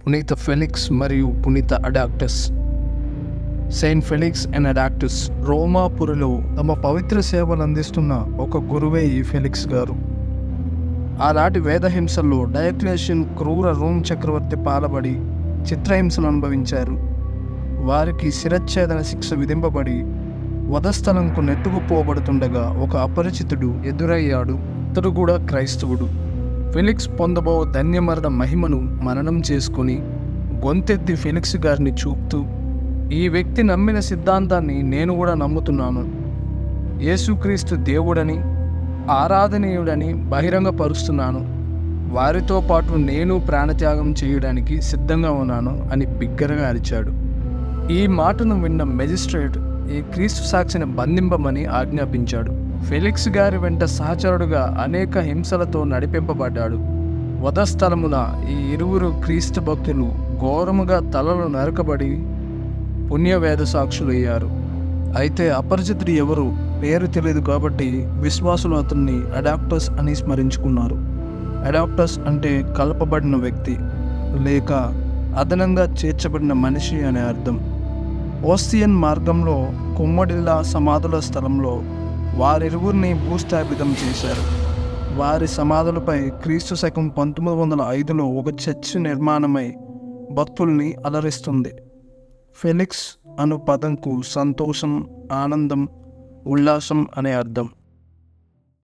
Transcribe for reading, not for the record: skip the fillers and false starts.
పునీత ఫెలిక్స్ మరియు పునీత అడాక్టస్. సెయింట్ ఫెలిక్స్ అండ్ అడాక్టస్ రోమాపురిలో తమ పవిత్ర సేవలు అందిస్తున్న ఒక గురువే ఈ ఫెలిక్స్ గారు. ఆనాటి వేదహింసల్లో డయోక్లెషియన్ క్రూర రోమ్ చక్రవర్తి పాలబడి చిత్రహింసలు అనుభవించారు. వారికి శిరచ్ఛేదన శిక్ష విధింపబడి వధస్థలంకు నెట్టుకుపోబడుతుండగా ఒక అపరిచితుడు ఎదురయ్యాడు. అతడు కూడా క్రైస్తవుడు. ఫెలిక్స్ పొందబో ధన్యమరణ మహిమను మననం చేసుకుని గొంతెత్తి ఫెలిక్స్ గారిని చూపుతూ, ఈ వ్యక్తి నమ్మిన సిద్ధాంతాన్ని నేను కూడా నమ్ముతున్నాను. యేసుక్రీస్తు దేవుడని, ఆరాధనీయుడని బహిరంగపరుస్తున్నాను. వారితో పాటు నేను ప్రాణత్యాగం చేయడానికి సిద్ధంగా ఉన్నాను అని బిగ్గరగా అరిచాడు. ఈ మాటను విన్న మెజిస్ట్రేట్ ఈ క్రీస్తు సాక్షిని బంధింపమని ఆజ్ఞాపించాడు. ఫెలిక్స్ గారి వెంట సహచరుడుగా అనేక హింసలతో నడిపింపబడ్డాడు. వధస్థలమున ఈ ఇరువురు క్రీస్తు భక్తులు ఘోరముగా తలలు నరకబడి పుణ్యవేద సాక్షులయ్యారు. అయితే అపరిచితుడు ఎవరు పేరు తెలియదు కాబట్టి విశ్వాసులు అతన్ని అడాక్టస్ అని స్మరించుకున్నారు. అడాక్టస్ అంటే కలపబడిన వ్యక్తి లేక అదనంగా చేర్చబడిన మనిషి అనే అర్థం. ఓస్తియన్ మార్గంలో కుమ్మడిల్లా సమాధుల స్థలంలో వారిరువురిని భూస్థాపితం చేశారు. వారి సమాధులపై క్రీస్తు శకం 1905లో ఒక చర్చి నిర్మాణమై భక్తుల్ని అలరిస్తుంది. ఫెలిక్స్ అను పదంకు సంతోషం, ఆనందం, ఉల్లాసం అనే అర్థం.